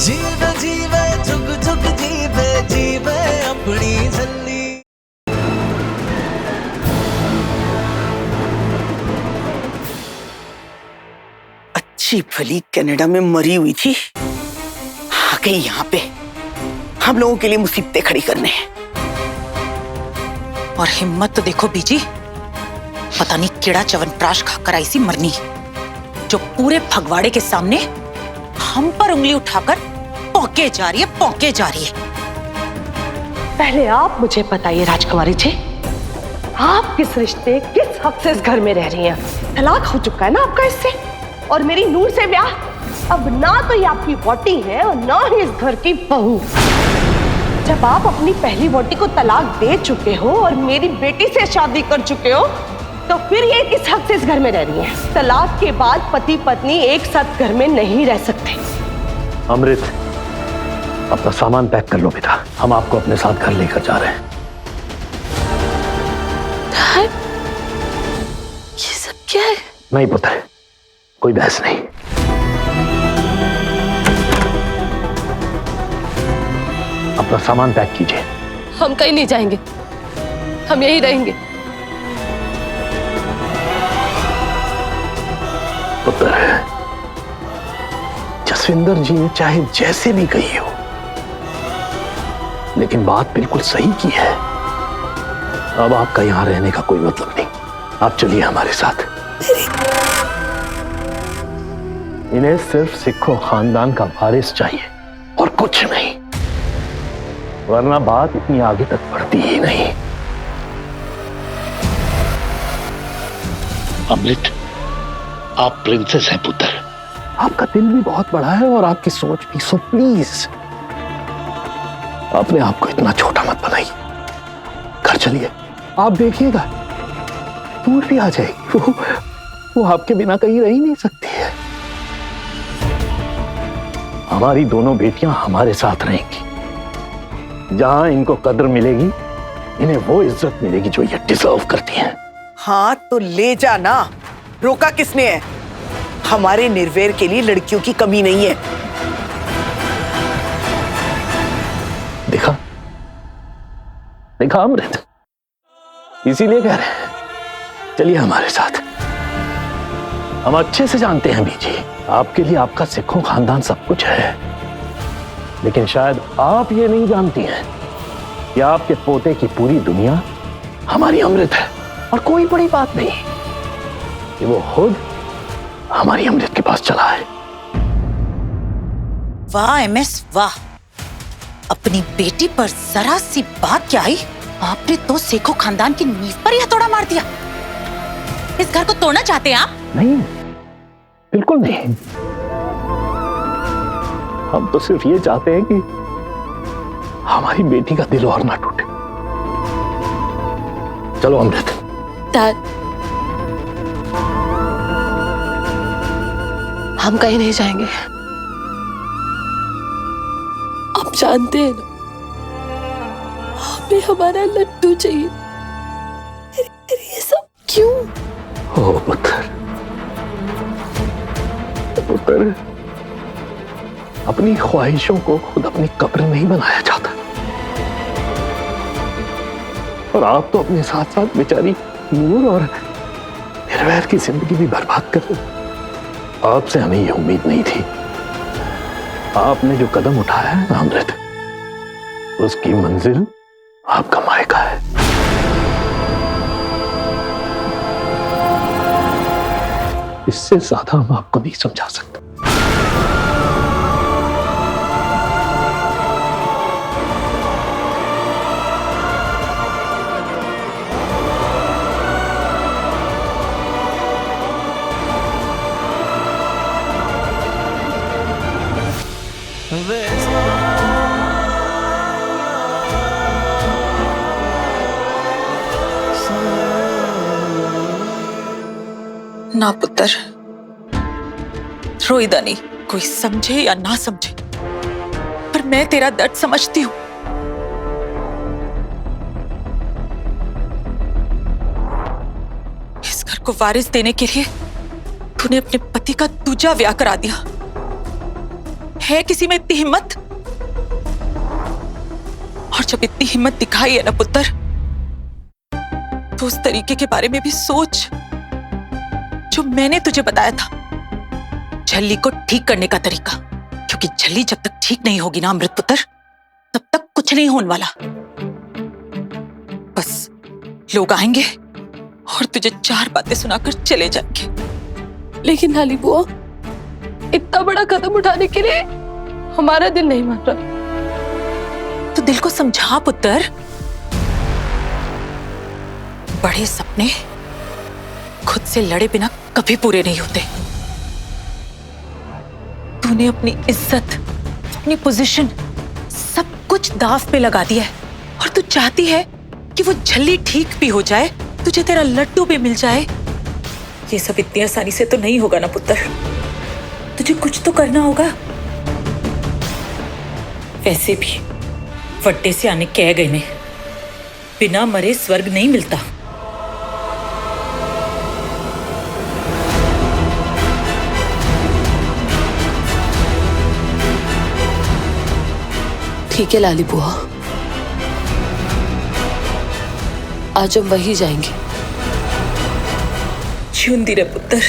जीवे जीवे झुक झुक जीवे जीवे अपनी झल्ली। अच्छी भली कनाडा में मरी हुई थी, आ गई यहाँ पे हम लोगों के लिए मुसीबतें खड़ी करने। और हिम्मत तो देखो बीजी, पता नहीं केड़ा च्यवनप्राश खाकर आई सी मरनी, जो पूरे फगवाड़े के सामने हम पर उंगली उठाकर पौके जा रही है, पौके जा रही है। पहले आप मुझे बताइए राजकुमारी जी, आप किस रिश्ते किस हक से इस घर में रह रही हैं? तलाक हो चुका है ना आपका इससे, और मेरी नूर से ब्याह। अब ना तो ये आपकी वोटी है और ना ही इस घर की बहू। जब आप अपनी पहली वोटी को तलाक दे चुके हो और मेरी बेटी से शादी कर चुके हो, तो फिर ये किस हक से इस घर में रह रही हैं? तलाक के बाद पति पत्नी एक साथ घर में नहीं रह सकते। अमृत, अपना सामान पैक कर लो बेटा, हम आपको अपने साथ घर लेकर जा रहे हैं। ये सब क्या है? नहीं पुत्र, कोई बहस नहीं। अपना सामान पैक कीजिए। हम कहीं नहीं जाएंगे, हम यहीं रहेंगे। पुत्र, जसविंदर जी ने चाहे जैसे भी कही हो, लेकिन बात बिल्कुल सही की है। अब आपका यहां रहने का कोई मतलब नहीं, आप चलिए हमारे साथ। इन्हें सिर्फ सिखों खानदान का वारिस चाहिए और कुछ नहीं, वरना बात इतनी आगे तक बढ़ती ही नहीं। अमृत, आप प्रिंसेस हैं पुत्र। आपका दिल भी बहुत बड़ा है और आपकी सोच भी, सो प्लीज अपने आप को इतना छोटा मत बनाइए। घर चलिए, आप देखिएगा दूर भी आ जाएगी। वो आपके बिना कहीं रह ही नहीं सकती है। हमारी दोनों बेटियां हमारे साथ रहेंगी। जहां इनको कद्र मिलेगी, इन्हें वो इज्जत मिलेगी जो ये डिजर्व करती हैं। हाँ तो ले जा ना, रोका किसने है? हमारे निर्वेर के लिए लड़कियों की कमी नहीं है। देखा देखा अमृत, इसीलिए कह रहे हैं चलिए हमारे साथ। हम अच्छे से जानते हैं बीजी, आपके लिए आपका सिखों खानदान सब कुछ है, लेकिन शायद आप ये नहीं जानती हैं कि आपके पोते की पूरी दुनिया हमारी अमृत है। और कोई बड़ी बात नहीं कि वो खुद हमारी अमृत के पास चला है। वाह एमएस वाह, अपनी बेटी पर जरा सी बात क्या आई, आपने तो सेखो खानदान की नींव पर यह तोड़ा मार दिया। इस घर को तोड़ना चाहते हैं आप? नहीं, बिल्कुल नहीं। हम तो सिर्फ ये चाहते हैं कि हमारी बेटी का दिल और ना टूटे। चलो अमृत। डैड, हम कहीं नहीं जाएंगे। आप जानते हैं ना, हमें हमारा लड्डू चाहिए। ये सब क्यों? ओ पुत्र, पुत्र, अपनी ख्वाहिशों को खुद अपनी कब्र नहीं बनाया जाता। और आप तो अपने साथ साथ बेचारी नूर और निर्वैर की जिंदगी भी बर्बाद कर दी। आपसे हमें यह उम्मीद नहीं थी। आपने जो कदम उठाया है ना अमृत, उसकी मंजिल आपका मायका है। इससे ज्यादा हम आपको नहीं समझा सकते। ना पुत्र, रोईदा नहीं, कोई समझे या ना समझे, पर मैं तेरा दर्द समझती हूँ। इस घर को वारिस देने के लिए तूने अपने पति का दूजा ब्याह करा दिया। है किसी में इतनी हिम्मत? और जब इतनी हिम्मत दिखाई है ना पुत्र, तो उस तरीके के बारे में भी सोच जो मैंने तुझे बताया था, झल्ली को ठीक करने का तरीका। क्योंकि झल्ली जब तक ठीक नहीं होगी ना अमृत पुत्र, तब तक कुछ नहीं होने वाला। बस लोग आएंगे और तुझे 4 बातें सुनाकर चले जाएंगे। लेकिन लाली बुआ, इतना बड़ा कदम उठाने के लिए हमारा दिल नहीं मान रहा। तो दिल को समझा पुत्र, बड़े सपने खुद से लड़े बिना कभी पूरे नहीं होते। तूने अपनी इज्जत, अपनी पोजीशन, सब कुछ दांव पे लगा दिया है और तू चाहती है कि वो झल्ली ठीक भी हो जाए, तुझे तेरा लड्डू भी मिल जाए। ये सब इतनी आसानी से तो नहीं होगा ना पुत्र, तुझे कुछ तो करना होगा। वैसे भी वड्डे से आने कह गए ने, बिना मरे स्वर्ग नहीं मिलता। ठीक है लाली बुआ, आज हम वही जाएंगे। जिंदी रे पुत्र।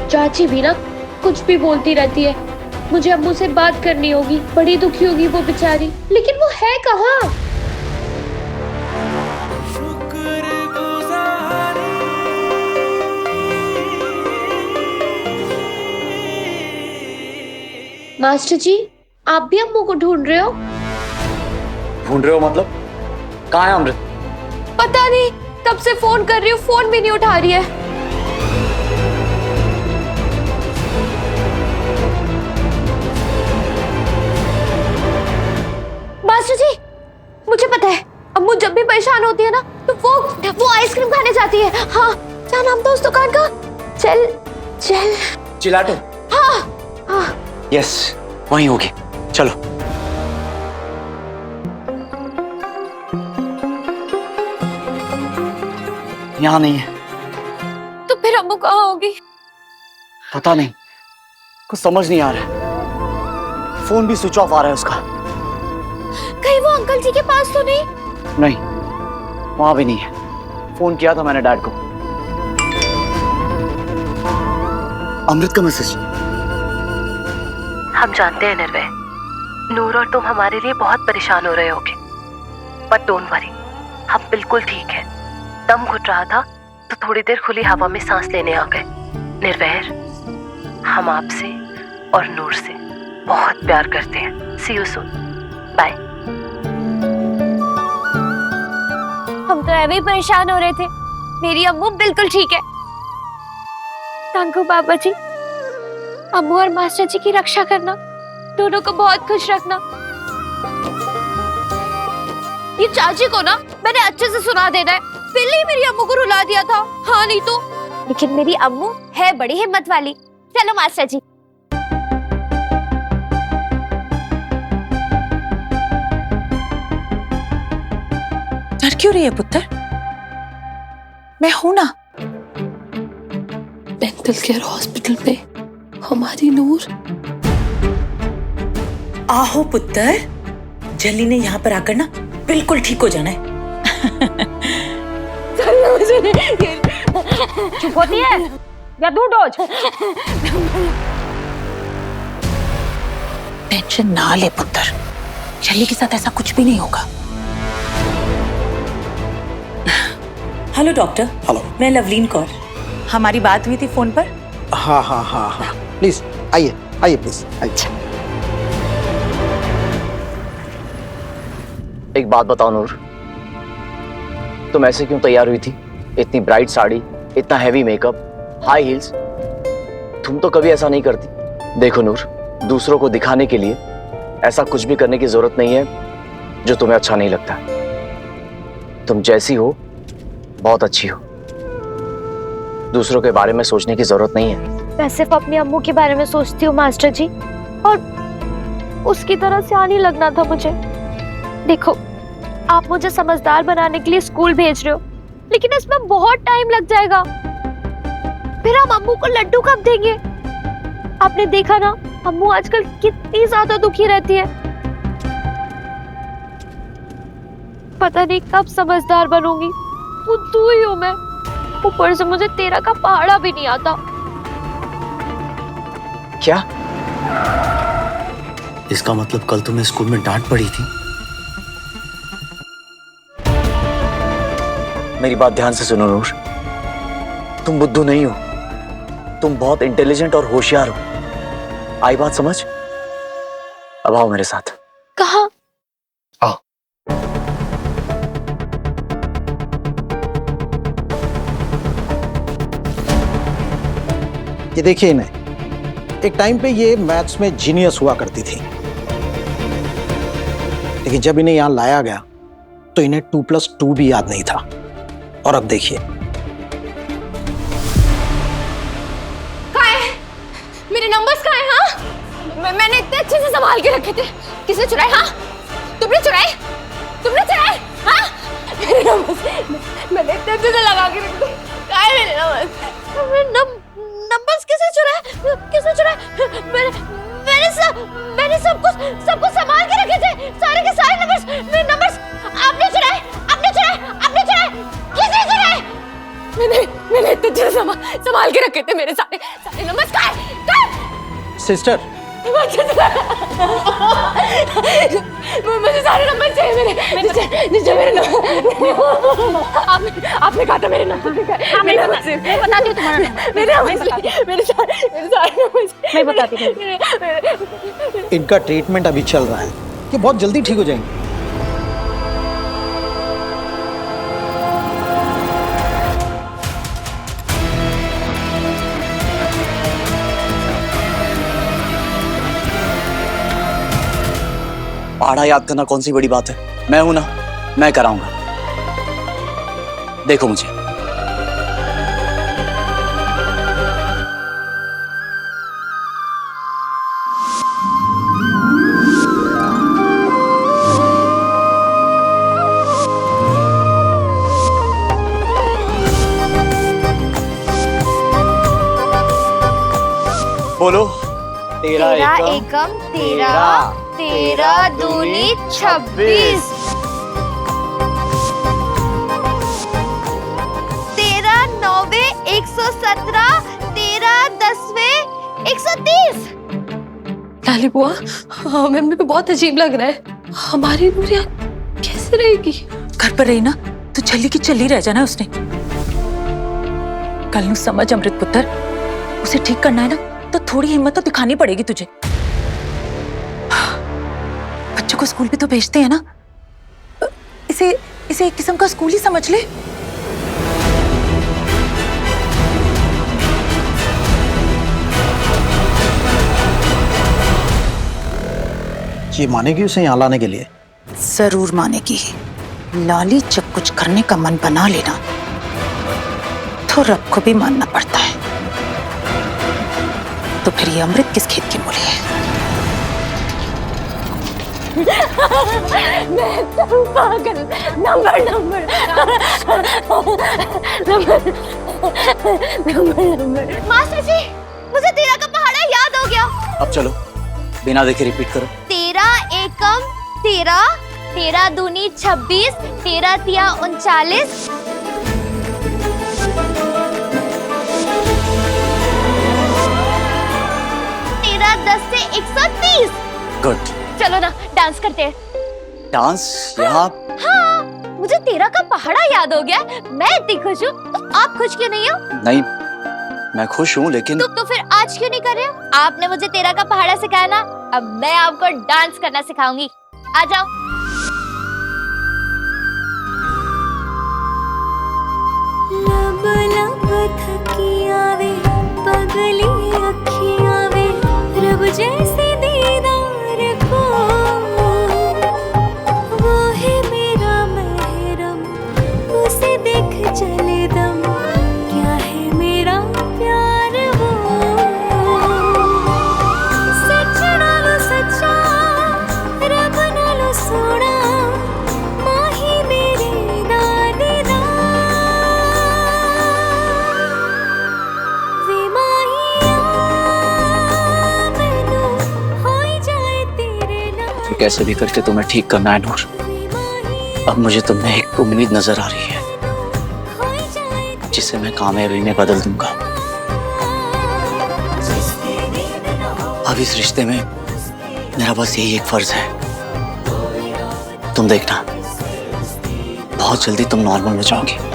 चाची भी ना कुछ भी बोलती रहती है। मुझे अम्मू से बात करनी होगी, बड़ी दुखी होगी वो बेचारी। लेकिन वो है कहाँ? मास्टर जी, आप भी अम्मू को ढूंढ रहे हो? ढूंढ रहे हो मतलब? कहाँ है अमृत? पता नहीं, कब से फोन कर रही हूँ, फोन भी नहीं उठा रही है। मास्टर जी, मुझे पता है, अम्मू जब भी परेशान होती है ना, तो वो आइसक्रीम खाने जाती है। हाँ, क्या नाम था उस दुकान का? चल चिलाटो। हाँ। यस, वहीं होगी, चलो। यहाँ नहीं है। तो फिर अम्मू कहाँ होगी? पता नहीं, कुछ समझ नहीं आ रहा है। फोन भी स्विच ऑफ आ रहा है उसका। कहीं वो अंकल जी के पास तो नहीं? नहीं, वहां भी नहीं है। फोन किया था मैंने डैड को। अमृत का मैसेज। हम जानते हैं निर्भय, नूर और तुम हमारे लिए बहुत परेशान हो रहे होगे, बट डोंट वरी, हम बिल्कुल ठीक हैं। दम घुट रहा था तो थोड़ी देर खुली हवा में सांस लेने आ गए। निर्भय, हम आपसे और नूर से बहुत प्यार करते हैं। सी यू सून, बाय। हम तो ऐसे ही परेशान हो रहे थे, मेरी अम्मू बिल्कुल ठीक है। थैंक यू बाबा जी। अम्मू और मास्टर जी की रक्षा करना, दोनों को बहुत खुश रखना। ये चाची को ना मैंने अच्छे से सुना देना है, पहले ही मेरी अम्मू को रुला दिया था। हाँ नहीं तो। लेकिन मेरी अम्मू है बड़ी हिम्मत वाली। चलो मास्टर जी। डर क्यों रही है पुत्र? मैं हूं ना। मेंटल केयर हॉस्पिटल में हमारी नूर। आहो पुत्र, जल्ली ने यहाँ पर आकर ना बिल्कुल ठीक हो जाना है। चुप होती है या दूर डोज? टेंशन ना ले पुत्र, जल्ली के साथ ऐसा कुछ भी नहीं होगा। Hello doctor. हेलो। मैं लवलीन कौर। हमारी बात हुई थी फोन पर। हाँ हाँ हाँ हाँ, प्लीज आइए आइए प्लीज आइए। एक बात बताओ नूर, तुम ऐसे क्यों तैयार हुई थी? इतनी ब्राइट साड़ी, इतना हैवी मेकअप, हाई हील्स। तुम तो कभी ऐसा नहीं करती। देखो नूर, दूसरों को दिखाने के लिए ऐसा कुछ भी करने की जरूरत नहीं है जो तुम्हें अच्छा नहीं लगता। तुम जैसी हो बहुत अच्छी हो। दूसरों के बारे में सोचने की जरूरत नहीं है। मैं सिर्फ अपनी अम्मू के बारे में सोचती हूँ मास्टर जी, और उसकी तरह से आने लगना था मुझे। देखो, आप मुझे समझदार बनाने के लिए स्कूल भेज रहे हो, लेकिन इसमें बहुत टाइम लग जाएगा। फिर हम अम्मू को लड्डू कब देंगे? आपने देखा ना, अम्मू आजकल कितनी ज्यादा दुखी रहती है। पता नहीं कब समझदार बनूंगी। बुद्धू ही हूँ मैं, ऊपर से मुझे तेरा का पहाड़ा भी नहीं आता। क्या? इसका मतलब कल तुम्हें स्कूल में डांट पड़ी थी? मेरी बात ध्यान से सुनो नूर, तुम बुद्धू नहीं हो, तुम बहुत इंटेलिजेंट और होशियार हो। आई बात समझ? अब आओ मेरे साथ। कहाँ? आओ। ये देखिए इन्हें, एक टाइम पे ये मैथ्स में जीनियस हुआ करती थी, लेकिन जब इन्हें यहां लाया गया तो इन्हें 2+2 भी याद नहीं था। और अब देखिए, मेरे नंबर्स कहाँ हैं? हाँ, मैंने इतने अच्छे से संभाल के रखे थे। किसने चुराए? हाँ, तुमने चुराए? तुमने चुराए? हाँ, मेरे नंबर्स मैंने इतने अच्छे से लगा के रखे थे। कहाँ है मेरे नंबर्स? नंबर्स किसने चुराए? किसने चुराए? मैंने सब कुछ संभाल के रखे थे। सारे के सारे नंबर्स, मेरे नंबर्स आपने चुराए, आपने चुराए, आपने चुराए। किसने चुराए? मैंने इतने अच्छे से संभाल के रखे थे। मेरे सारे नंबर्स कहाँ हैं? सिस्टर, मुझे सारे नंबर चाहिए मेरे नंबर। आपने कहा था मेरे नंबर। मैं बताती हूँ तुम्हारा नंबर। मेरे सारे नंबर मैं बताती हूँ। इनका ट्रीटमेंट अभी चल रहा है, ये बहुत जल्दी ठीक हो जाएंगे। पहाड़ा याद करना कौन सी बड़ी बात है? मैं हूं ना, मैं कराऊंगा। देखो मुझे। बोलो। तेरा एकम तेरा दूनी 26, तेरा नौवे 117, तेरा 10वें 130। लाली बुआ, हमें भी बहुत अजीब लग रहा है। हमारी नूर यहाँ कैसे रहेगी? घर पर रही ना तो छली की छली रह जाना उसने। कल नू समझ अमृत पुत्र, उसे ठीक करना है ना तो थोड़ी हिम्मत तो दिखानी पड़ेगी तुझे। बच्चों को स्कूल भी तो भेजते हैं ना, इसे एक किस्म का स्कूल ही समझ ले। ये मानेगी उसे यहाँ लाने के लिए? जरूर मानेगी। लाली जब कुछ करने का मन बना लेना तो रब को भी मानना पड़ता है। तो फिर ये अमृत किस खेत की मूली है? मैं तो पागल। नंबर मास्टर जी, मुझे तेरा का पहाड़ा याद हो गया। अब चलो बिना देखे रिपीट करो। तेरा एकम तेरा दूनी 26, तेरा तिया 39, तेरा 10 से 130। गुड। चलो ना डांस करते हैं। डांस यहाँ? हाँ, मुझे तेरा का पहाड़ा याद हो गया। मैं इतनी खुश हूँ, तो आप खुश क्यों नहीं हो? नहीं, मैं खुश हूँ लेकिन तो फिर आज क्यों नहीं कर रहे हो? आपने मुझे तेरा का पहाड़ा सिखाया ना, अब मैं आपको डांस करना सिखाऊंगी। आ जाओ। लब लब थकी आवे, पगली अखियां वे, रब जैसे दीदार को, वो है मेरा महरम, उसे देख चले दम, क्या है मेरा कैसे भी करके तुम्हें ठीक करना है नूर। अब मुझे तुम में एक उम्मीद नजर आ रही है जिसे मैं कामयाबी में बदल दूंगा। अब इस रिश्ते में मेरा बस यही एक फर्ज है, तुम देखना बहुत जल्दी तुम नॉर्मल हो जाओगे।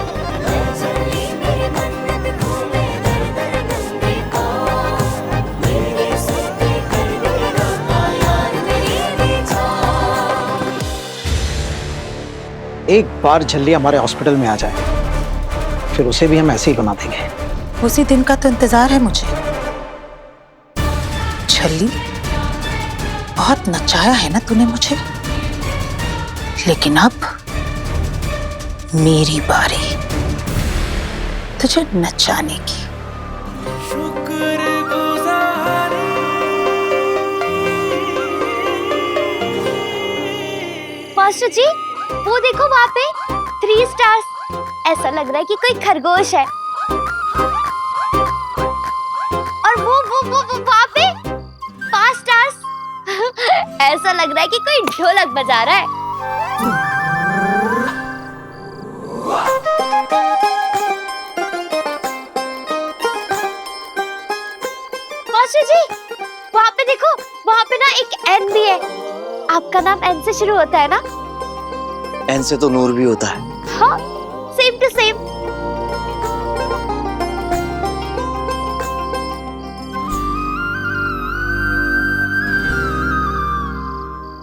एक बार झल्ली हमारे हॉस्पिटल में आ जाए फिर उसे भी हम ऐसे ही बना देंगे। उसी दिन का तो इंतजार है मुझे। झल्ली, बहुत नचाया है ना तूने मुझे, लेकिन अब मेरी बारी तुझे नचाने की। मास्टर जी, वो देखो वहाँ पे 3 स्टार्स। ऐसा लग रहा है कि कोई खरगोश है। और वो वहाँ पे 5 स्टार्स। ऐसा लग रहा है कि कोई ढोलक बजा रहा है। मास्टर जी, वहाँ पे देखो, वहाँ पे ना एक एन भी है। आपका नाम एन से शुरू होता है ना? एन से तो नूर भी होता है। हाँ, सेम टू सेम।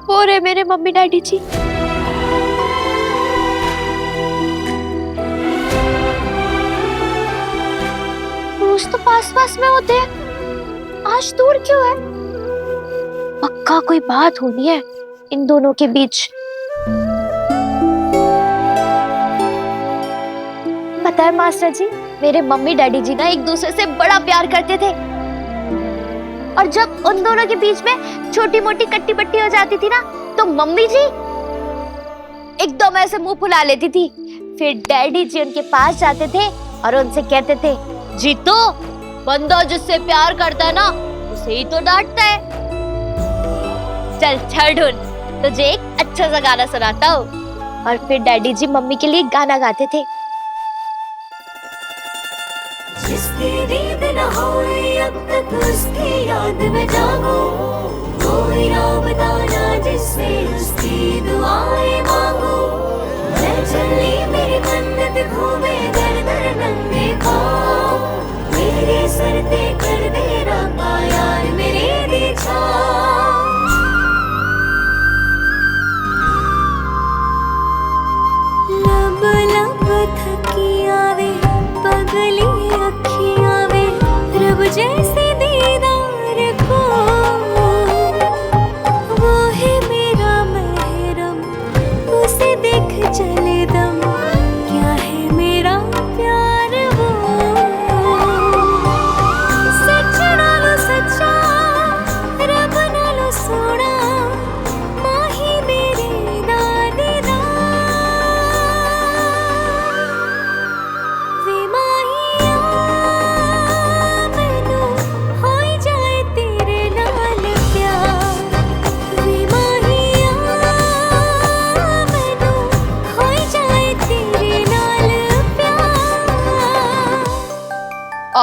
वो रे मेरे मम्मी डैडी जी। रोज तो पास पास में होते हैं, आज दूर क्यों है? पक्का कोई बात होनी है इन दोनों के बीच। पता है मास्टर जी, मेरे मम्मी डैडी जी ना एक दूसरे से बड़ा प्यार करते थे। और जब उन दोनों के बीच में छोटी मोटी कट्टी बट्टी हो जाती थी ना, तो मम्मी जी एकदम ऐसे मुंह फुला लेती थी। फिर डैडी जी उनके पास जाते थे और उनसे कहते थे, जीतो, बंदा जिससे प्यार करता है ना उसे ही तो डांटता है। चल छड़ ढूंढ, तुझे एक अच्छा सा गाना सुनाता हूँ। और फिर डैडी जी मम्मी के लिए गाना गाते थे। जिसकी नींद न होए अब तक उसकी याद में जागो, कोई राह बताना जिससे उसकी दुआएं मांगो। मैं चली मेरी मन्नत घूमे दर दर नंगे पाँव, मेरे सर पे कर दे रब्बा यार मेरे दी छाँव। लब लब थकी आवे पगली अखियाँ वे, रब जैसे दीदार को। वो है मेरा महरम, उसे देख चले दम, क्या है मेरा प्यार वो। सच नालो सच्चा, रब नालो सोना, माही मेरे दादी दा। वे माहिया मैनू होई जाए तेरे नाल प्यार, वे माहिया मैनू होई जाए तेरे नाल प्यार।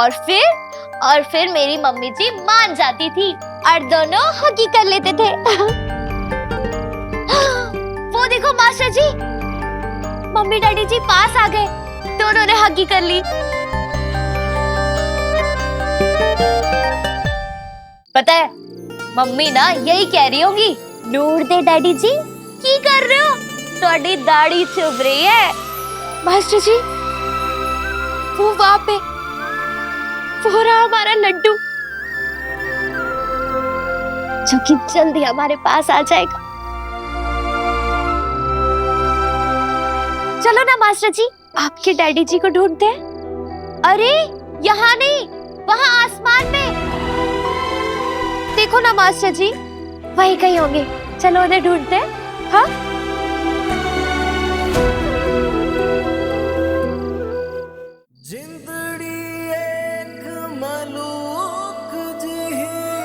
और फिर मेरी मम्मी जी मान जाती थी और दोनों हगी कर लेते थे। वो देखो मास्टर जी, मम्मी डैडी जी पास आ गए, दोनों ने हगी कर ली। पता है मम्मी ना यही कह रही होगी, नूर दे डैडी जी की कर रहे हो, थोड़ी दाढ़ी चुभ रही है। मास्टर जी, वो वहां पे वो रहा हमारा लड्डू, जो कि जल्दी हमारे पास आ जाएगा। चलो ना मास्टर जी, आपके डैडी जी को ढूंढते हैं। अरे यहाँ नहीं, वहाँ आसमान में देखो ना मास्टर जी, वहीं कहीं होंगे। चलो उन्हें ढूंढते हैं। हाँ,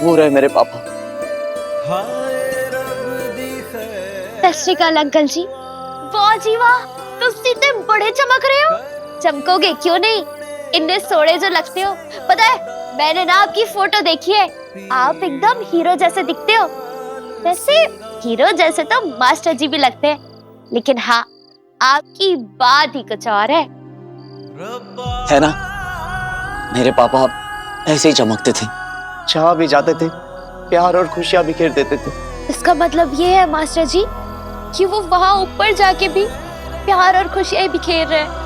वो रहे मेरे पापा। सत श्री अकाल अंकल जी। वाह जी वाह, तुम इतने बड़े चमक रहे हो। चमकोगे क्यों नहीं, इतने सोड़े जो लगते हो। पता है मैंने ना आपकी फोटो देखी है, आप एकदम हीरो जैसे दिखते हो। वैसे हीरो जैसे तो मास्टर जी भी लगते हैं, लेकिन हाँ आपकी बात ही कुछ और है ना, मेरे पापा ऐसे ही चमकते थे, जहाँ भी जाते थे प्यार और खुशियां बिखेर देते थे। इसका मतलब ये है मास्टर जी कि वो वहाँ ऊपर जाके भी प्यार और खुशियां बिखेर रहे हैं।